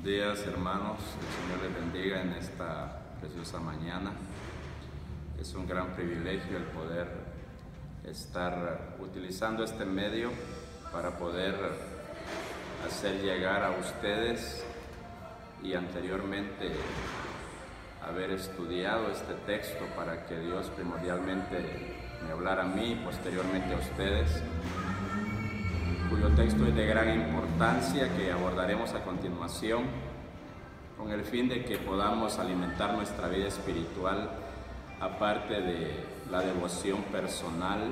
Buenos días, hermanos, el Señor les bendiga en esta preciosa mañana. Es un gran privilegio el poder estar utilizando este medio para poder hacer llegar a ustedes y anteriormente haber estudiado este texto para que Dios primordialmente me hablara a mí y posteriormente a ustedes, cuyo texto es de gran importancia que abordaremos a continuación con el fin de que podamos alimentar nuestra vida espiritual aparte de la devoción personal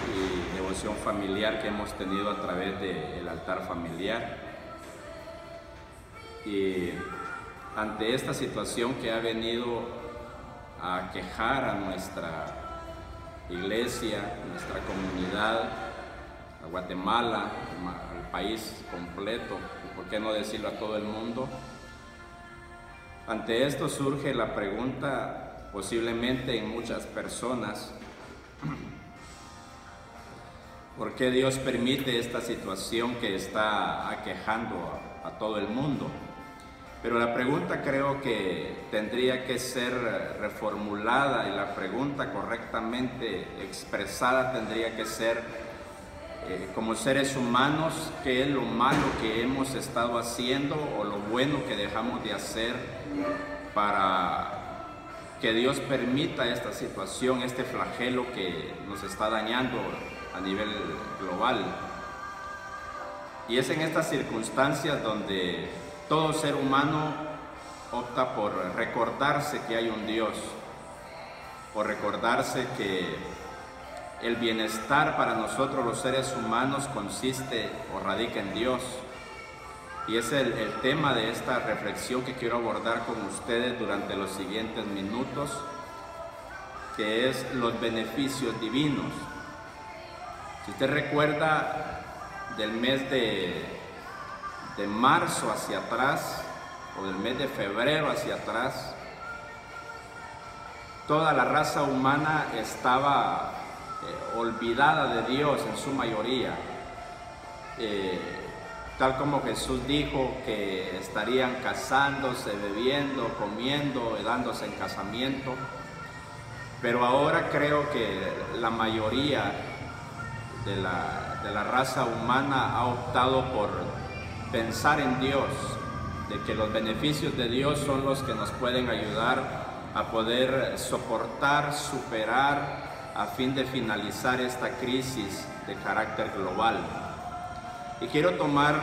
y devoción familiar que hemos tenido a través del altar familiar. Y ante esta situación que ha venido a quejar a nuestra iglesia, a nuestra comunidad, a Guatemala, al país completo, y por qué no decirlo a todo el mundo, ante esto surge la pregunta, posiblemente en muchas personas, ¿por qué Dios permite esta situación que está aquejando a todo el mundo? Pero la pregunta creo que tendría que ser reformulada y la pregunta correctamente expresada tendría que ser, como seres humanos, ¿qué es lo malo que hemos estado haciendo o lo bueno que dejamos de hacer para que Dios permita esta situación, este flagelo que nos está dañando a nivel global? Y es en estas circunstancias donde todo ser humano opta por recordarse que hay un Dios, por recordarse que el bienestar para nosotros los seres humanos consiste o radica en Dios. Y es el tema de esta reflexión que quiero abordar con ustedes durante los siguientes minutos, que es los beneficios divinos. Si usted recuerda del mes de marzo hacia atrás, o del mes de febrero hacia atrás, toda la raza humana estaba olvidada de Dios en su mayoría, tal como Jesús dijo que estarían casándose, bebiendo, comiendo, dándose en casamiento. Pero ahora creo que la mayoría de la raza humana ha optado por pensar en Dios, de que los beneficios de Dios son los que nos pueden ayudar a poder soportar, superar, a fin de finalizar esta crisis de carácter global. Y quiero tomar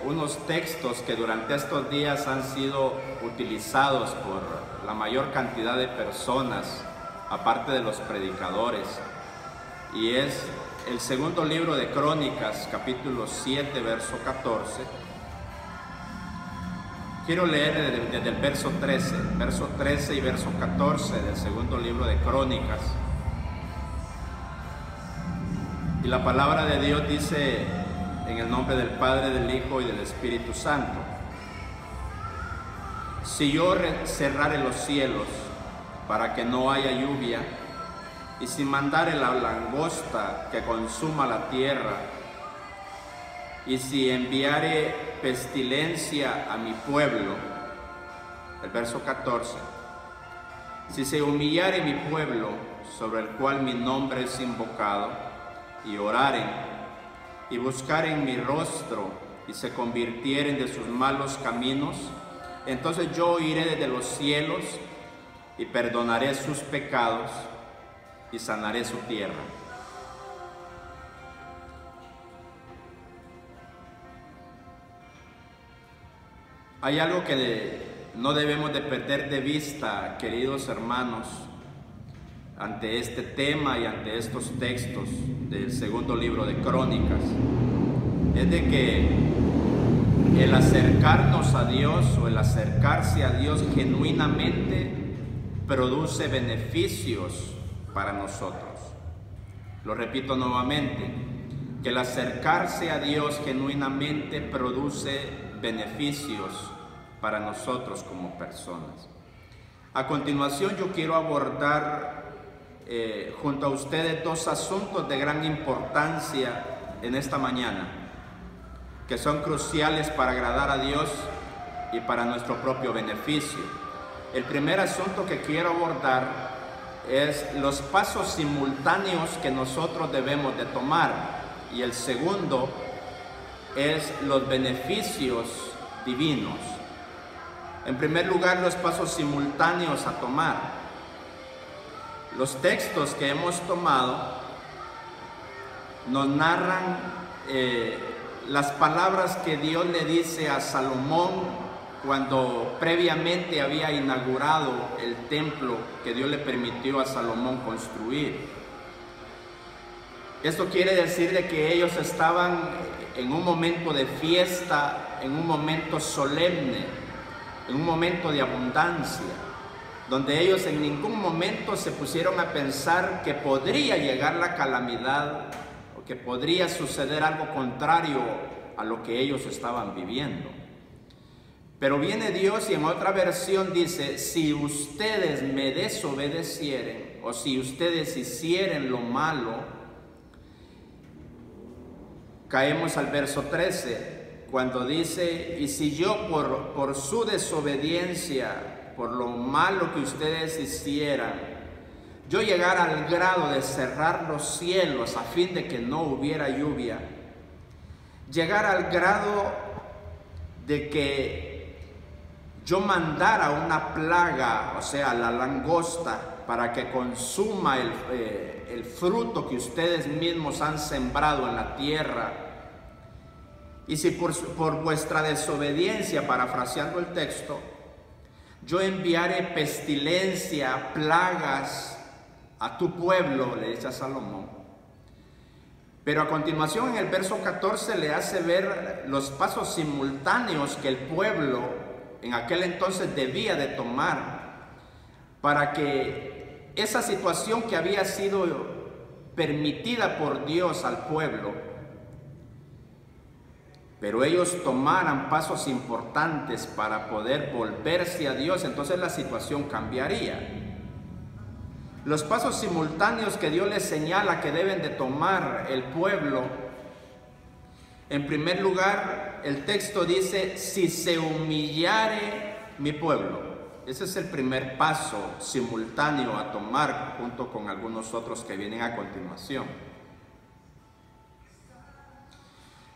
unos textos que durante estos días han sido utilizados por la mayor cantidad de personas, aparte de los predicadores, y es el segundo libro de Crónicas, capítulo 7, verso 14. Quiero leer desde el verso 13 y verso 14 del segundo libro de Crónicas. Y la palabra de Dios dice, en el nombre del Padre, del Hijo y del Espíritu Santo: si yo cerrare los cielos para que no haya lluvia, y si mandare la langosta que consuma la tierra, y si enviare pestilencia a mi pueblo, el verso 14, si se humillare mi pueblo, sobre el cual mi nombre es invocado, y oraren, y buscaren mi rostro, y se convirtieren de sus malos caminos, entonces yo oiré desde los cielos, y perdonaré sus pecados, y sanaré su tierra. Hay algo que no debemos de perder de vista, queridos hermanos, ante este tema y ante estos textos del segundo libro de Crónicas, es de que el acercarnos a Dios o el acercarse a Dios genuinamente produce beneficios para nosotros. Lo repito nuevamente, que el acercarse a Dios genuinamente produce beneficios para nosotros como personas. A continuación yo quiero abordar junto a ustedes dos asuntos de gran importancia en esta mañana. que son cruciales para agradar a Dios y para nuestro propio beneficio. El primer asunto que quiero abordar es los pasos simultáneos que nosotros debemos de tomar, y el segundo es los beneficios divinos. En primer lugar, los pasos simultáneos a tomar. Los textos que hemos tomado nos narran las palabras que Dios le dice a Salomón cuando previamente había inaugurado el templo que Dios le permitió a Salomón construir. Esto quiere decir de que ellos estaban en un momento de fiesta, en un momento solemne, en un momento de abundancia, donde ellos en ningún momento se pusieron a pensar que podría llegar la calamidad o que podría suceder algo contrario a lo que ellos estaban viviendo. Pero viene Dios y en otra versión dice: si ustedes me desobedecieren, o si ustedes hicieren lo malo. Caemos al verso 13, cuando dice: y si yo por su desobediencia, por lo malo que ustedes hicieran, yo llegara al grado de cerrar los cielos a fin de que no hubiera lluvia, llegar al grado de que yo mandara una plaga, o sea, la langosta, para que consuma el fruto que ustedes mismos han sembrado en la tierra. Y si por vuestra desobediencia, parafraseando el texto, yo enviaré pestilencia, plagas a tu pueblo, le dice a Salomón. Pero a continuación en el verso 14 le hace ver los pasos simultáneos que el pueblo en aquel entonces debía de tomar para que esa situación que había sido permitida por Dios al pueblo, pero ellos tomaran pasos importantes para poder volverse a Dios, entonces la situación cambiaría. Los pasos simultáneos que Dios les señala que deben de tomar el pueblo, en primer lugar, el texto dice: si se humillare mi pueblo. Ese es el primer paso simultáneo a tomar, junto con algunos otros que vienen a continuación.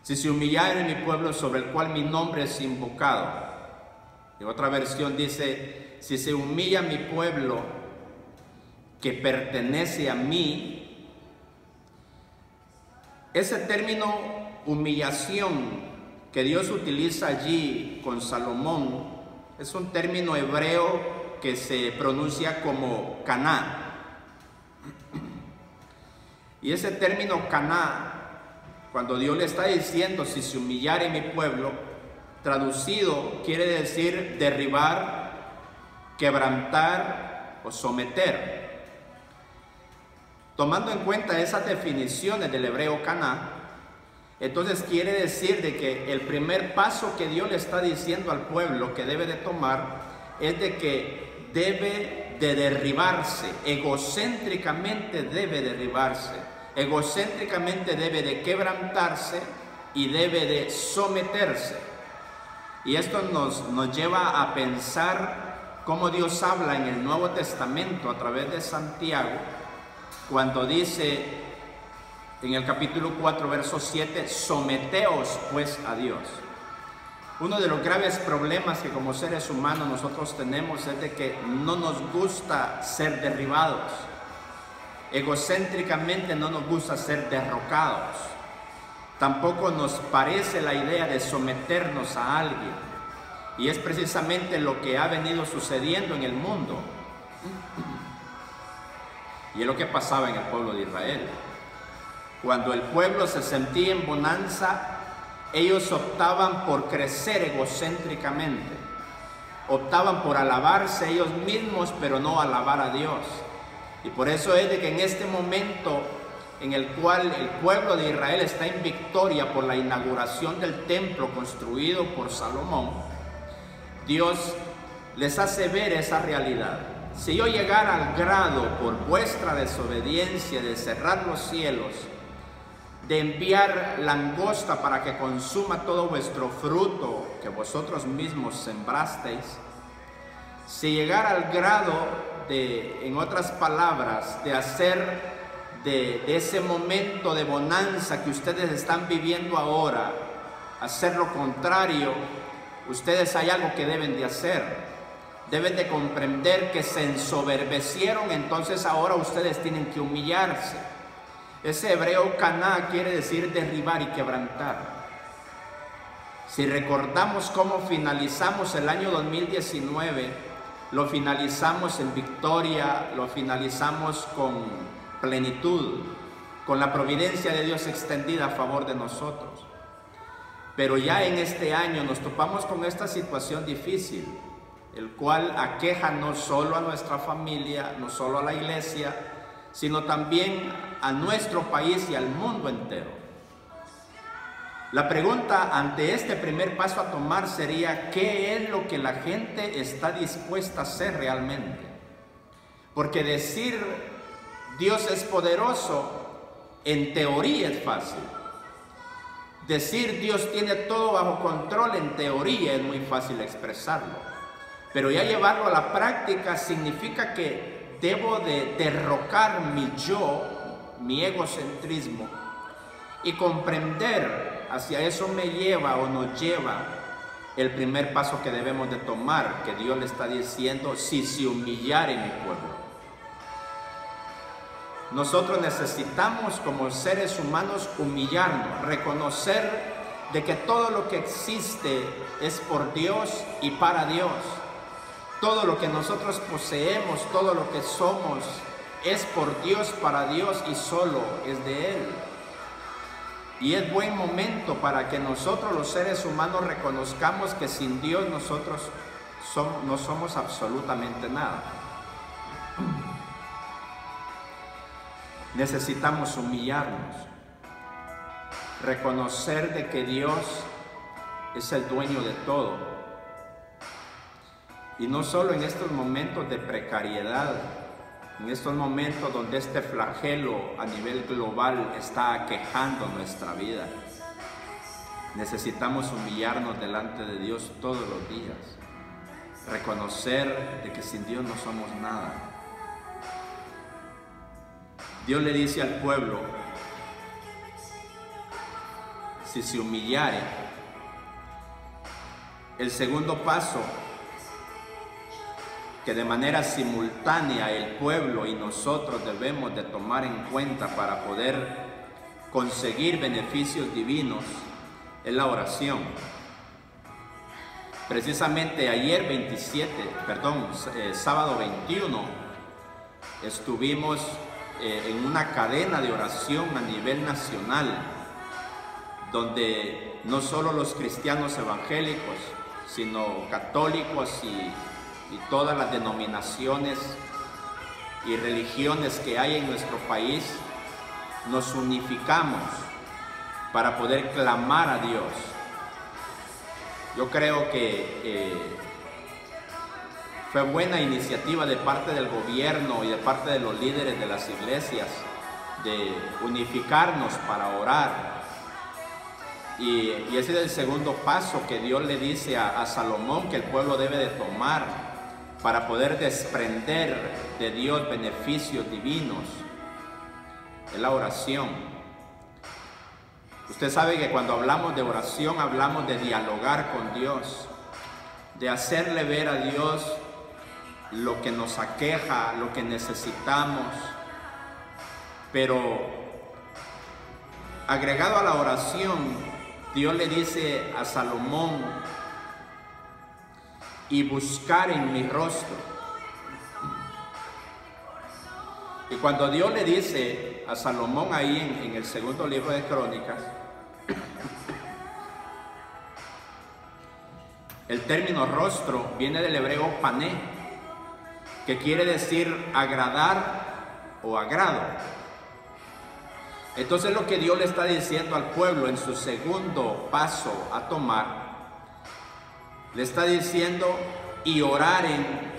Si se humillare mi pueblo sobre el cual mi nombre es invocado. En otra versión dice: si se humilla mi pueblo que pertenece a mí. Ese término humillación que Dios utiliza allí con Salomón es un término hebreo que se pronuncia como caná. Y ese término caná, cuando Dios le está diciendo si se humillare mi pueblo, traducido quiere decir derribar, quebrantar o someter. Tomando en cuenta esas definiciones del hebreo caná, entonces quiere decir de que el primer paso que Dios le está diciendo al pueblo que debe de tomar es de que debe de derribarse, egocéntricamente debe derribarse, egocéntricamente debe de quebrantarse y debe de someterse. Y esto nos lleva a pensar cómo Dios habla en el Nuevo Testamento a través de Santiago, cuando dice en el capítulo 4, verso 7, someteos pues a Dios. Uno de los graves problemas que como seres humanos nosotros tenemos es de que no nos gusta ser derribados. Egocéntricamente no nos gusta ser derrocados. Tampoco nos parece la idea de someternos a alguien. Y es precisamente lo que ha venido sucediendo en el mundo. Y es lo que pasaba en el pueblo de Israel. Cuando el pueblo se sentía en bonanza, ellos optaban por crecer egocéntricamente. Optaban por alabarse ellos mismos, pero no alabar a Dios. Y por eso es de que en este momento en el cual el pueblo de Israel está en victoria por la inauguración del templo construido por Salomón, Dios les hace ver esa realidad. Si yo llegara al grado por vuestra desobediencia de cerrar los cielos, de enviar langosta para que consuma todo vuestro fruto que vosotros mismos sembrasteis, si llegara al grado de, en otras palabras, de hacer de ese momento de bonanza que ustedes están viviendo ahora, hacer lo contrario, ustedes hay algo que deben de hacer. Deben de comprender que se ensoberbecieron, entonces ahora ustedes tienen que humillarse. Ese hebreo caná quiere decir derribar y quebrantar. Si recordamos cómo finalizamos el año 2019, lo finalizamos en victoria, lo finalizamos con plenitud, con la providencia de Dios extendida a favor de nosotros. Pero ya en este año nos topamos con esta situación difícil, el cual aqueja no solo a nuestra familia, no solo a la iglesia, sino también a nuestro país y al mundo entero. La pregunta ante este primer paso a tomar sería: ¿qué es lo que la gente está dispuesta a hacer realmente? Porque decir Dios es poderoso, en teoría es fácil. Decir Dios tiene todo bajo control, en teoría es muy fácil expresarlo. Pero ya llevarlo a la práctica significa que debo de derrocar mi yo, mi egocentrismo, y comprender, hacia eso me lleva o nos lleva el primer paso que debemos de tomar, que Dios le está diciendo: si se humillare mi pueblo. Nosotros necesitamos como seres humanos humillarnos, reconocer de que todo lo que existe es por Dios y para Dios. Todo lo que nosotros poseemos, todo lo que somos, es por Dios, para Dios y solo es de Él. Y es buen momento para que nosotros los seres humanos reconozcamos que sin Dios nosotros no somos absolutamente nada. Necesitamos humillarnos, reconocer de que Dios es el dueño de todo. Y no solo en estos momentos de precariedad, en estos momentos donde este flagelo a nivel global está aquejando nuestra vida. Necesitamos humillarnos delante de Dios todos los días, reconocer de que sin Dios no somos nada. Dios le dice al pueblo: si se humillare. El segundo paso que de manera simultánea el pueblo y nosotros debemos de tomar en cuenta para poder conseguir beneficios divinos es la oración. Precisamente ayer sábado 21, estuvimos en una cadena de oración a nivel nacional, donde no solo los cristianos evangélicos, sino católicos y todas las denominaciones y religiones que hay en nuestro país, nos unificamos para poder clamar a Dios. Yo creo que fue buena iniciativa de parte del gobierno y de parte de los líderes de las iglesias de unificarnos para orar. Y ese es el segundo paso que Dios le dice a Salomón que el pueblo debe de tomar para poder desprender de Dios beneficios divinos. Es la oración. Usted sabe que cuando hablamos de oración hablamos de dialogar con Dios, de hacerle ver a Dios lo que nos aqueja, lo que necesitamos. Pero agregado a la oración, Dios le dice a Salomón: y buscar en mi rostro. Y cuando Dios le dice a Salomón ahí en el segundo libro de Crónicas, el término rostro viene del hebreo pané, que quiere decir agradar o agrado. Entonces lo que Dios le está diciendo al pueblo en su segundo paso a tomar, le está diciendo: y oraren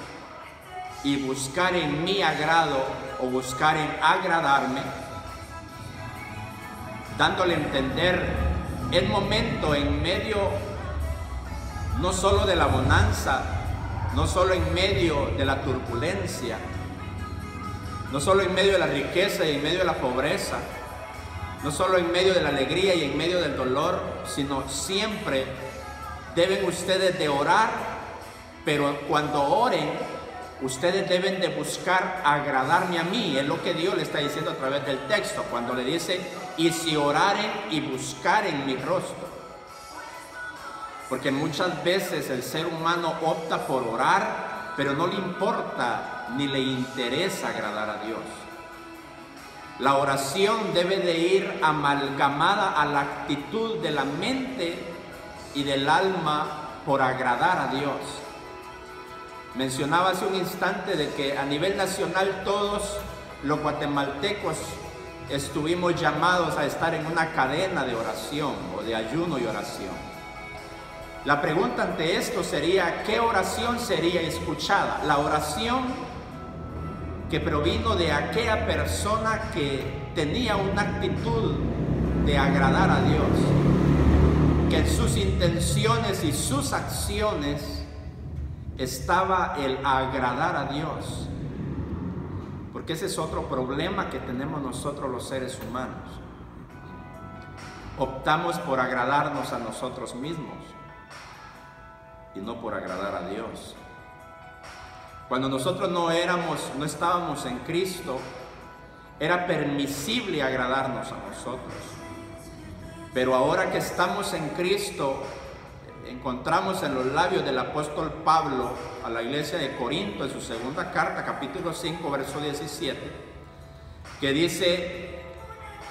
y buscar en mi agrado o buscar en agradarme, dándole a entender el momento en medio no solo de la bonanza, no solo en medio de la turbulencia, no solo en medio de la riqueza y en medio de la pobreza, no solo en medio de la alegría y en medio del dolor, sino siempre deben ustedes de orar, pero cuando oren, ustedes deben de buscar agradarme a mí. Es lo que Dios le está diciendo a través del texto, cuando le dice, y si oraren y buscaren mi rostro. Porque muchas veces el ser humano opta por orar, pero no le importa ni le interesa agradar a Dios. La oración debe de ir amalgamada a la actitud de la mente y del alma por agradar a Dios. Mencionaba hace un instante de que a nivel nacional todos los guatemaltecos estuvimos llamados a estar en una cadena de oración o de ayuno y oración. La pregunta ante esto sería, ¿qué oración sería escuchada? La oración que provino de aquella persona que tenía una actitud de agradar a Dios, que en sus intenciones y sus acciones estaba el agradar a Dios. Porque ese es otro problema que tenemos nosotros los seres humanos. Optamos por agradarnos a nosotros mismos y no por agradar a Dios. Cuando nosotros no estábamos en Cristo, era permisible agradarnos a nosotros. Pero ahora que estamos en Cristo, encontramos en los labios del apóstol Pablo a la iglesia de Corinto, en su segunda carta, capítulo 5, verso 17, que dice,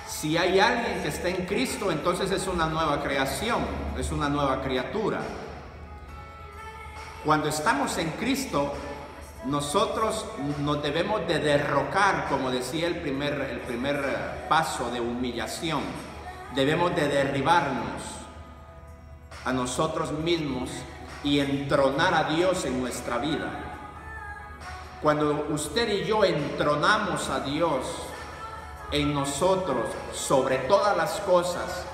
si hay alguien que está en Cristo, entonces es una nueva creación, es una nueva criatura. Cuando estamos en Cristo, nosotros nos debemos de derrocar, como decía el primer paso de humillación. Debemos de derribarnos a nosotros mismos y entronar a Dios en nuestra vida. Cuando usted y yo entronamos a Dios en nosotros sobre todas las cosas,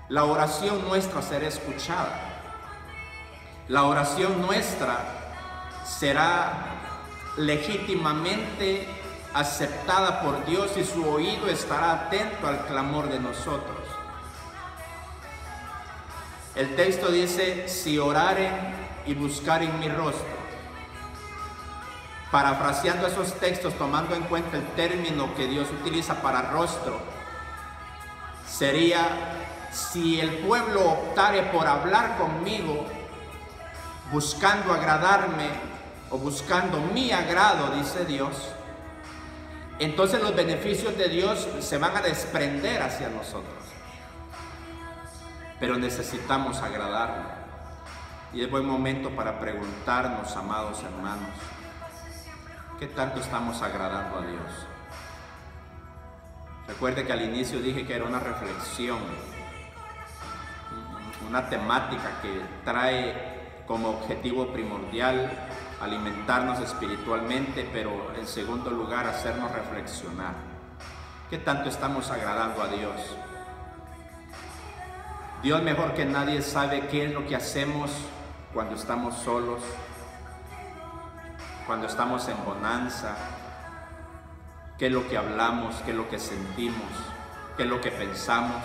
la oración nuestra será escuchada. La oración nuestra será legítimamente aceptada por Dios y su oído estará atento al clamor de nosotros. El texto dice, si oraren y buscaren mi rostro. Parafraseando esos textos, tomando en cuenta el término que Dios utiliza para rostro, sería, si el pueblo optare por hablar conmigo, buscando agradarme o buscando mi agrado, dice Dios, entonces los beneficios de Dios se van a desprender hacia nosotros. Pero necesitamos agradarlo. Y es buen momento para preguntarnos, amados hermanos, ¿qué tanto estamos agradando a Dios? Recuerde que al inicio dije que era una reflexión, una temática que trae como objetivo primordial alimentarnos espiritualmente, pero en segundo lugar hacernos reflexionar. ¿Qué tanto estamos agradando a Dios? Dios mejor que nadie sabe qué es lo que hacemos cuando estamos solos, cuando estamos en bonanza, qué es lo que hablamos, qué es lo que sentimos, qué es lo que pensamos,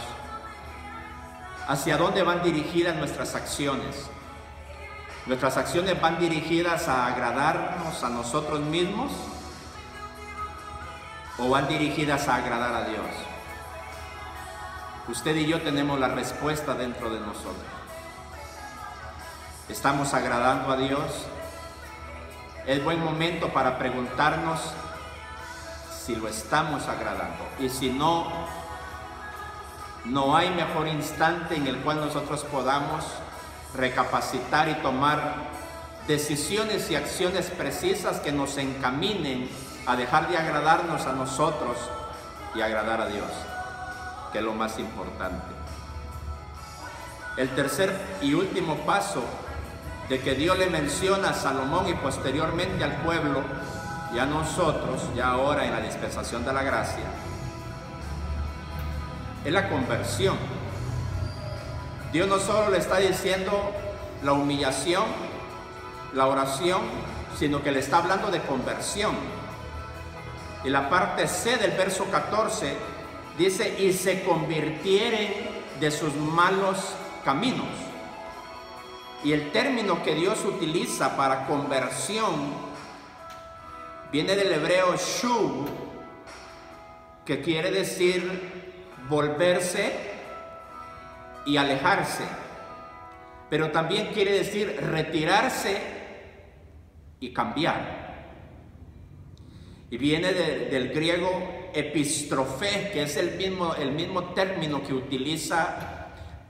hacia dónde van dirigidas nuestras acciones. ¿Nuestras acciones van dirigidas a agradarnos a nosotros mismos o van dirigidas a agradar a Dios? Usted y yo tenemos la respuesta dentro de nosotros. ¿Estamos agradando a Dios? Es buen momento para preguntarnos si lo estamos agradando. Y si no, no hay mejor instante en el cual nosotros podamos recapacitar y tomar decisiones y acciones precisas que nos encaminen a dejar de agradarnos a nosotros y agradar a Dios, que es lo más importante. El tercer y último paso de que Dios le menciona a Salomón y posteriormente al pueblo y a nosotros, ya ahora en la dispensación de la gracia, es la conversión. Dios no solo le está diciendo la humillación, la oración, sino que le está hablando de conversión. Y la parte C del verso 14 dice: y se convirtieren de sus malos caminos. Y el término que Dios utiliza para conversión viene del hebreo shuv, que quiere decir volverse y alejarse, pero también quiere decir retirarse y cambiar. Y viene del griego epistrofé, que es el mismo término que utiliza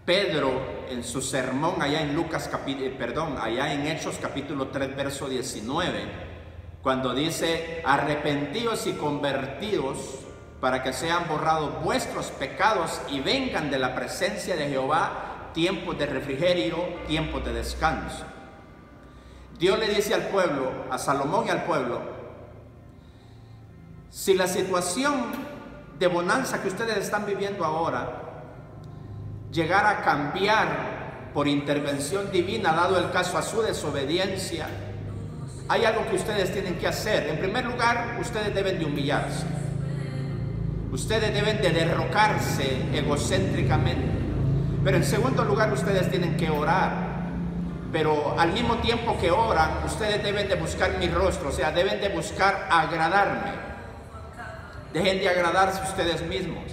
Pedro en su sermón allá en allá en Hechos capítulo 3 verso 19, cuando dice: arrepentidos y convertidos para que sean borrados vuestros pecados y vengan de la presencia de Jehová tiempos de refrigerio, tiempos de descanso. Dios le dice al pueblo, a Salomón y al pueblo: si la situación de bonanza que ustedes están viviendo ahora llegara a cambiar por intervención divina, dado el caso a su desobediencia, hay algo que ustedes tienen que hacer. En primer lugar, ustedes deben de humillarse. Ustedes deben de derrocarse egocéntricamente. Pero en segundo lugar, ustedes tienen que orar. Pero al mismo tiempo que oran, ustedes deben de buscar mi rostro, o sea, deben de buscar agradarme. Dejen de agradarse ustedes mismos.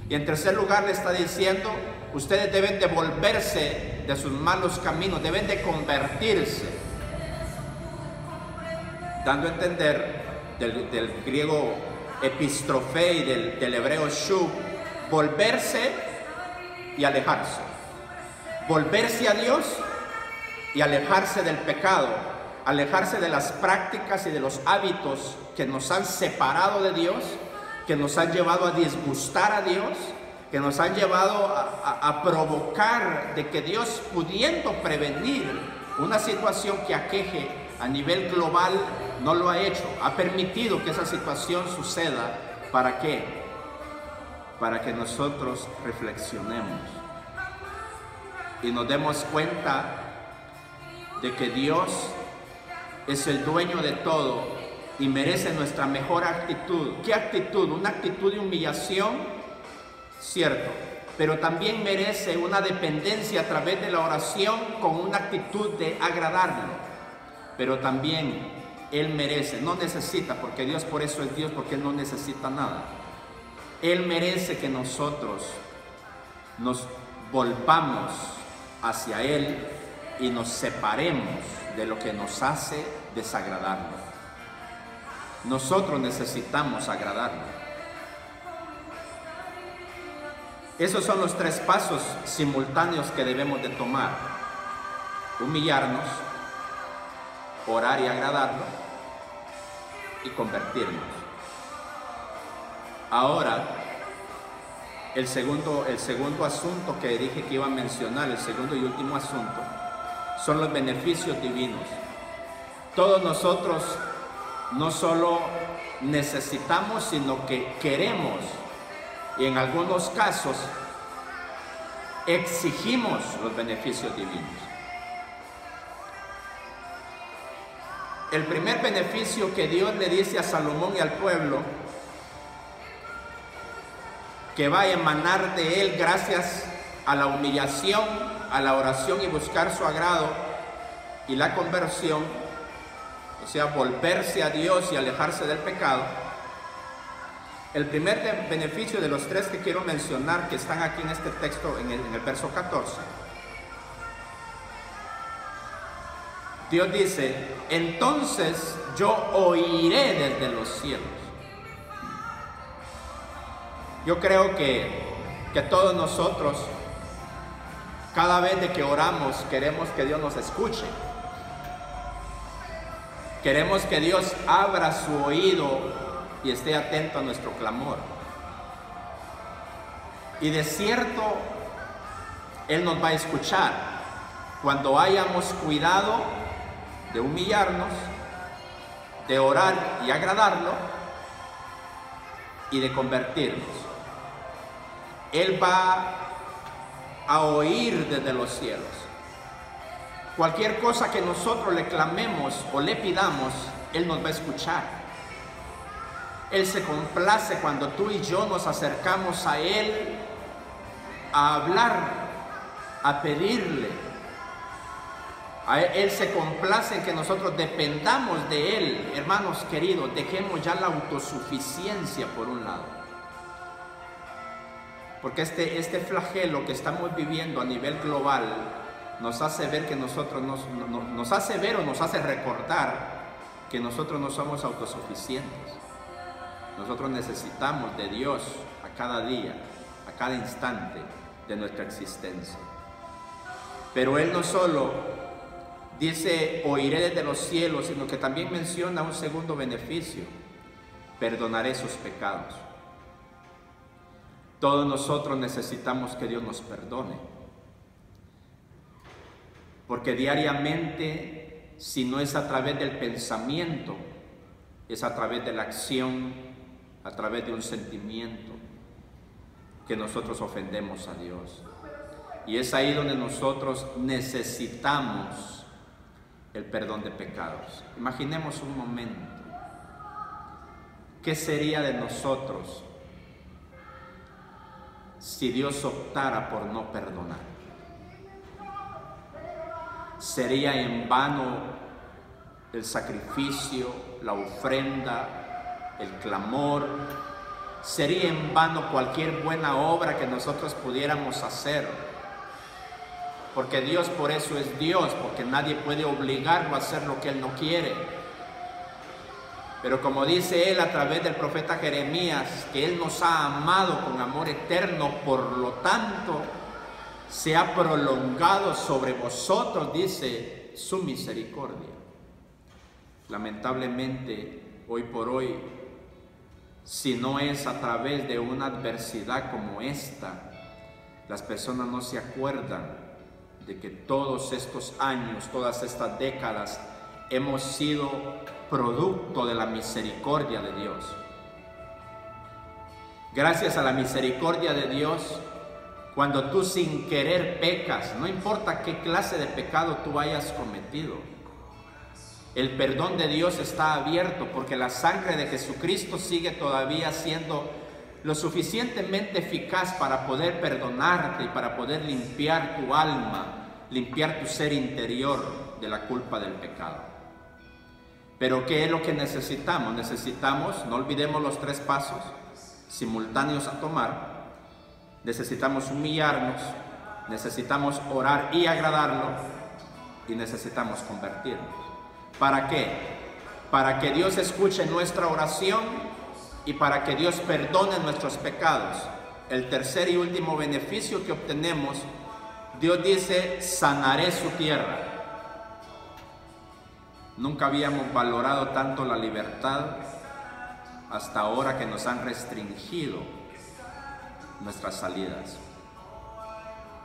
Y en tercer lugar le está diciendo: ustedes deben de volverse de sus malos caminos, deben de convertirse. Dando a entender del griego epistrofé y del hebreo shuv, volverse y alejarse. Volverse a Dios y alejarse del pecado, alejarse de las prácticas y de los hábitos que nos han separado de Dios, que nos han llevado a disgustar a Dios, que nos han llevado a provocar de que Dios, pudiendo prevenir una situación que aqueje a nivel global, no lo ha hecho. Ha permitido que esa situación suceda. ¿Para qué? Para que nosotros reflexionemos y nos demos cuenta de que Dios es el dueño de todo y merece nuestra mejor actitud. ¿Qué actitud? Una actitud de humillación, cierto, pero también merece una dependencia a través de la oración con una actitud de agradarlo. Pero también Él merece, no necesita, porque Dios por eso es Dios, porque Él no necesita nada. Él merece que nosotros nos volvamos hacia Él y nos separemos de lo que nos hace desagradarlo. Nosotros necesitamos agradarlo. Esos son los tres pasos simultáneos que debemos de tomar: humillarnos, orar y agradarlo, y convertirnos. Ahora, el segundo asunto que dije que iba a mencionar, el segundo y último asunto, son los beneficios divinos. Todos nosotros no solo necesitamos, sino que queremos, y en algunos casos exigimos los beneficios divinos. El primer beneficio que Dios le dice a Salomón y al pueblo, que va a emanar de él gracias a la humillación, a la oración y buscar su agrado y la conversión, o sea, volverse a Dios y alejarse del pecado. El primer beneficio de los tres que quiero mencionar, que están aquí en este texto, en el verso 14, Dios dice: entonces yo oiré desde los cielos. Yo creo que todos nosotros, cada vez de que oramos, queremos que Dios nos escuche. Queremos que Dios abra su oído y esté atento a nuestro clamor. Y de cierto, Él nos va a escuchar cuando hayamos cuidado de humillarnos, de orar y agradarlo, y de convertirnos. Él va a oír desde los cielos. Cualquier cosa que nosotros le clamemos o le pidamos, Él nos va a escuchar. Él se complace cuando tú y yo nos acercamos a Él a hablar, a pedirle. Él se complace en que nosotros dependamos de Él. Hermanos queridos, dejemos ya la autosuficiencia por un lado. Porque este flagelo que estamos viviendo a nivel global nos hace ver que nosotros nos hace ver o nos hace recordar que nosotros no somos autosuficientes. Nosotros necesitamos de Dios a cada día, a cada instante de nuestra existencia. Pero Él no solo dice, oiré desde los cielos, sino que también menciona un segundo beneficio: perdonaré sus pecados. Todos nosotros necesitamos que Dios nos perdone. Porque diariamente, si no es a través del pensamiento, es a través de la acción, a través de un sentimiento, que nosotros ofendemos a Dios. Y es ahí donde nosotros necesitamos el perdón de pecados. Imaginemos un momento. ¿Qué sería de nosotros si Dios optara por no perdonar? Sería en vano el sacrificio, la ofrenda, el clamor. Sería en vano cualquier buena obra que nosotros pudiéramos hacer. Porque Dios por eso es Dios, porque nadie puede obligarlo a hacer lo que Él no quiere. Pero como dice Él a través del profeta Jeremías, que Él nos ha amado con amor eterno, por lo tanto, se ha prolongado sobre vosotros, dice, su misericordia. Lamentablemente, hoy por hoy, si no es a través de una adversidad como esta, las personas no se acuerdan de que todos estos años, todas estas décadas, hemos sido producto de la misericordia de Dios. Gracias a la misericordia de Dios, cuando tú sin querer pecas, no importa qué clase de pecado tú hayas cometido, el perdón de Dios está abierto, porque la sangre de Jesucristo sigue todavía siendo lo suficientemente eficaz para poder perdonarte y para poder limpiar tu alma, limpiar tu ser interior de la culpa del pecado. Pero ¿qué es lo que necesitamos? Necesitamos, no olvidemos los 3 pasos simultáneos a tomar. Necesitamos humillarnos, necesitamos orar y agradarlo, y necesitamos convertirnos. ¿Para qué? Para que Dios escuche nuestra oración y para que Dios perdone nuestros pecados. El tercer y último beneficio que obtenemos, Dios dice, sanaré su tierra. Nunca habíamos valorado tanto la libertad hasta ahora que nos han restringido nuestras salidas.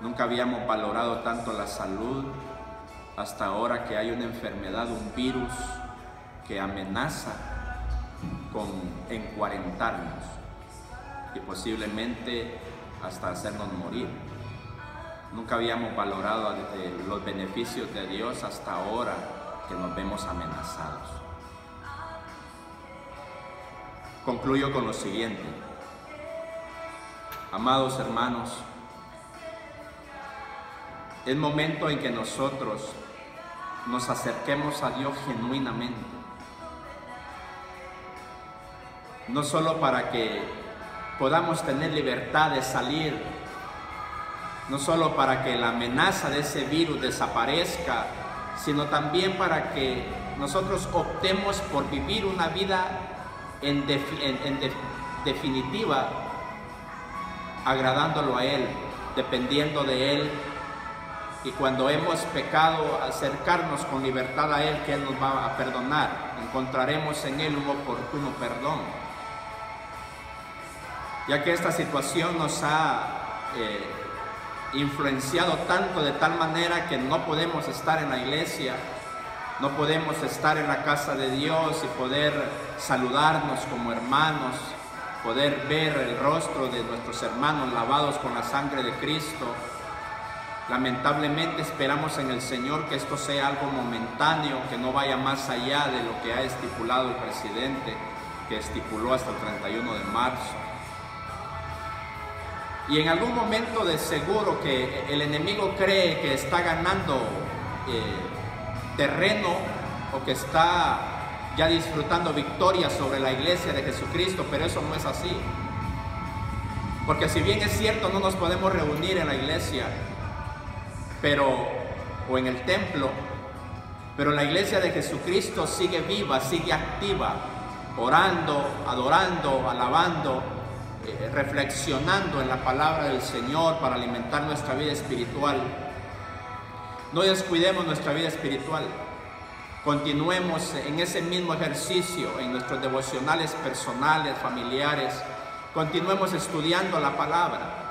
Nunca habíamos valorado tanto la salud hasta ahora que hay una enfermedad, un virus que amenaza con encuarentarnos y posiblemente hasta hacernos morir. Nunca habíamos valorado los beneficios de Dios hasta ahora que nos vemos amenazados. Concluyo con lo siguiente. Amados hermanos, es momento en que nosotros nos acerquemos a Dios genuinamente. No solo para que podamos tener libertad de salir, no solo para que la amenaza de ese virus desaparezca, sino también para que nosotros optemos por vivir una vida en definitiva, agradándolo a Él, dependiendo de Él, y cuando hemos pecado, acercarnos con libertad a Él, que Él nos va a perdonar. Encontraremos en Él un oportuno perdón. Ya que esta situación nos ha influenciado tanto, de tal manera que no podemos estar en la iglesia, no podemos estar en la casa de Dios y poder saludarnos como hermanos, poder ver el rostro de nuestros hermanos lavados con la sangre de Cristo. Lamentablemente esperamos en el Señor que esto sea algo momentáneo, que no vaya más allá de lo que ha estipulado el presidente, que estipuló hasta el 31 de marzo. Y en algún momento de seguro que el enemigo cree que está ganando terreno o que está ya disfrutando victoria sobre la iglesia de Jesucristo, pero eso no es así. Porque si bien es cierto, no nos podemos reunir en la iglesia o en el templo, pero la iglesia de Jesucristo sigue viva, sigue activa, orando, adorando, alabando, reflexionando en la palabra del Señor para alimentar nuestra vida espiritual. No descuidemos nuestra vida espiritual. Continuemos en ese mismo ejercicio, en nuestros devocionales personales, familiares. Continuemos estudiando la palabra.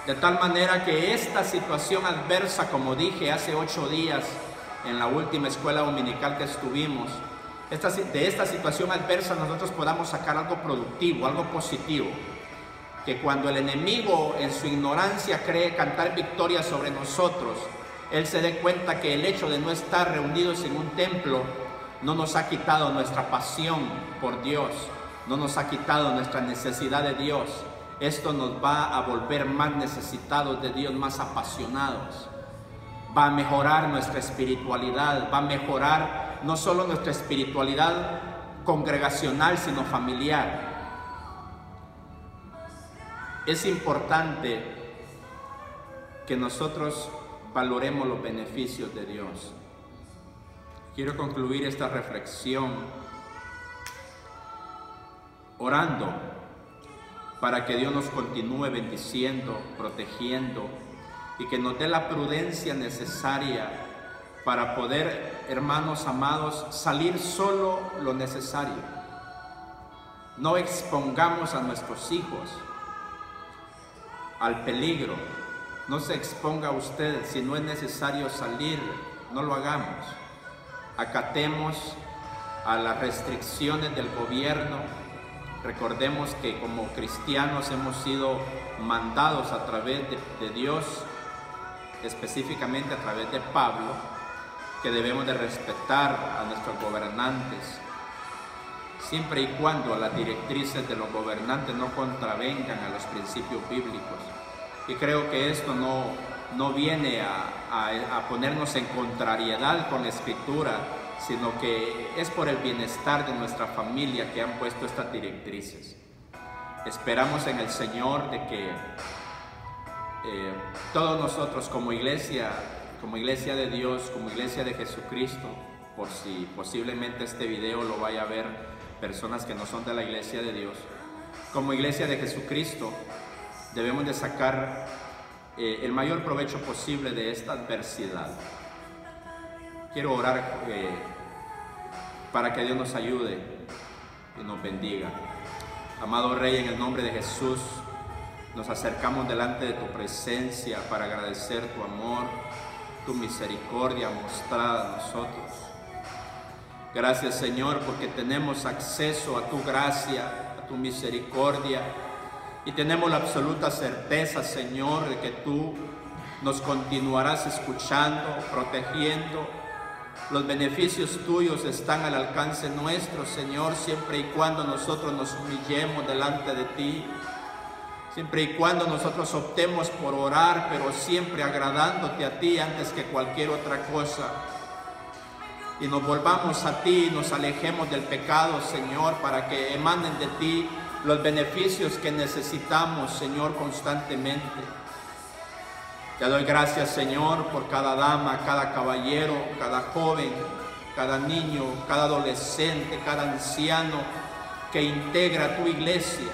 De tal manera que esta situación adversa, como dije hace 8 días en la última escuela dominical que estuvimos, de esta situación adversa nosotros podamos sacar algo productivo, algo positivo. Que cuando el enemigo en su ignorancia cree cantar victoria sobre nosotros, él se dé cuenta que el hecho de no estar reunidos en un templo no nos ha quitado nuestra pasión por Dios, no nos ha quitado nuestra necesidad de Dios. Esto nos va a volver más necesitados de Dios, más apasionados. Va a mejorar nuestra espiritualidad, va a mejorar no solo nuestra espiritualidad congregacional, sino familiar. Es importante que nosotros valoremos los beneficios de Dios. Quiero concluir esta reflexión orando para que Dios nos continúe bendiciendo, protegiendo y que nos dé la prudencia necesaria para poder, hermanos amados, salir solo lo necesario. No expongamos a nuestros hijos al peligro. No se exponga usted. Si no es necesario salir, no lo hagamos. Acatemos a las restricciones del gobierno. Recordemos que como cristianos hemos sido mandados a través de Dios, específicamente a través de Pablo, que debemos de respetar a nuestros gobernantes, siempre y cuando las directrices de los gobernantes no contravengan a los principios bíblicos. Y creo que esto no viene a ponernos en contrariedad con la Escritura, sino que es por el bienestar de nuestra familia que han puesto estas directrices. Esperamos en el Señor de que todos nosotros como iglesia de Dios, como iglesia de Jesucristo, por si posiblemente este video lo vaya a ver personas que no son de la iglesia de Dios, como iglesia de Jesucristo debemos de sacar el mayor provecho posible de esta adversidad. Quiero orar para que Dios nos ayude y nos bendiga. Amado Rey, en el nombre de Jesús, nos acercamos delante de tu presencia para agradecer tu amor, tu misericordia mostrada a nosotros. Gracias, Señor, porque tenemos acceso a tu gracia, a tu misericordia, y tenemos la absoluta certeza, Señor, de que tú nos continuarás escuchando, protegiendo. Los beneficios tuyos están al alcance nuestro, Señor, siempre y cuando nosotros nos humillemos delante de ti, siempre y cuando nosotros optemos por orar, pero siempre agradándote a ti antes que cualquier otra cosa. Y nos volvamos a ti y nos alejemos del pecado, Señor, para que emanen de ti los beneficios que necesitamos, Señor, constantemente. Te doy gracias, Señor, por cada dama, cada caballero, cada joven, cada niño, cada adolescente, cada anciano que integra tu iglesia.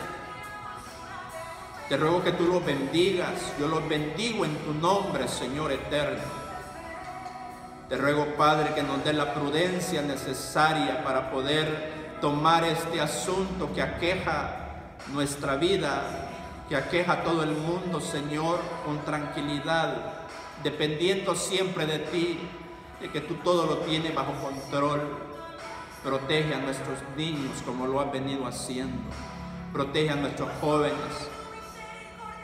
Te ruego que tú los bendigas. Yo los bendigo en tu nombre, Señor eterno. Te ruego, Padre, que nos dé la prudencia necesaria para poder tomar este asunto que aqueja nuestra vida, que aqueja a todo el mundo, Señor, con tranquilidad, dependiendo siempre de ti, de que tú todo lo tienes bajo control. Protege a nuestros niños como lo has venido haciendo. Protege a nuestros jóvenes,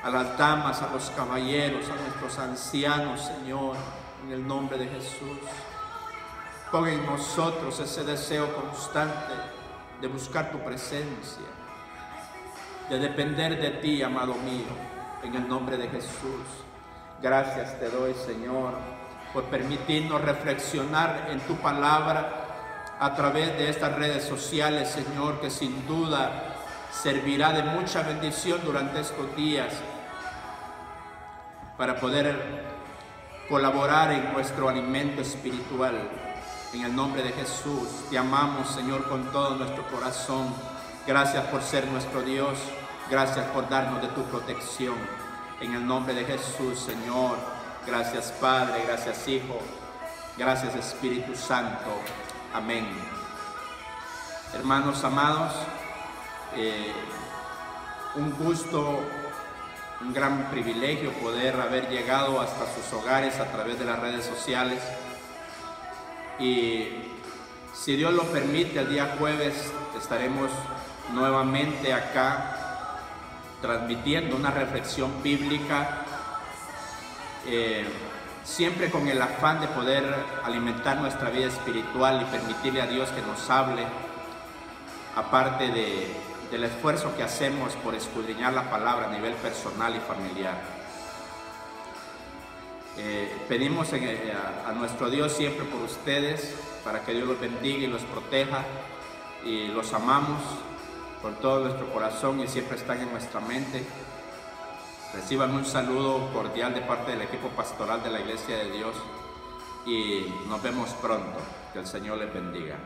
a las damas, a los caballeros, a nuestros ancianos, Señor, en el nombre de Jesús. Pon en nosotros ese deseo constante de buscar tu presencia, de depender de ti, amado mío, en el nombre de Jesús. Gracias te doy, Señor, por permitirnos reflexionar en tu palabra a través de estas redes sociales, Señor, que sin duda servirá de mucha bendición durante estos días para poder colaborar en nuestro alimento espiritual. En el nombre de Jesús, te amamos, Señor, con todo nuestro corazón. Gracias por ser nuestro Dios. Gracias por darnos de tu protección. En el nombre de Jesús, Señor. Gracias, Padre. Gracias, Hijo. Gracias, Espíritu Santo. Amén. Hermanos amados, un gusto, un gran privilegio poder haber llegado hasta sus hogares a través de las redes sociales. Y si Dios lo permite, el día jueves estaremos nuevamente acá transmitiendo una reflexión bíblica, siempre con el afán de poder alimentar nuestra vida espiritual y permitirle a Dios que nos hable, aparte del esfuerzo que hacemos por escudriñar la palabra a nivel personal y familiar. Pedimos a nuestro Dios siempre por ustedes, para que Dios los bendiga y los proteja, y los amamos con todo nuestro corazón y siempre están en nuestra mente. Reciban un saludo cordial de parte del equipo pastoral de la Iglesia de Dios y nos vemos pronto. Que el Señor les bendiga.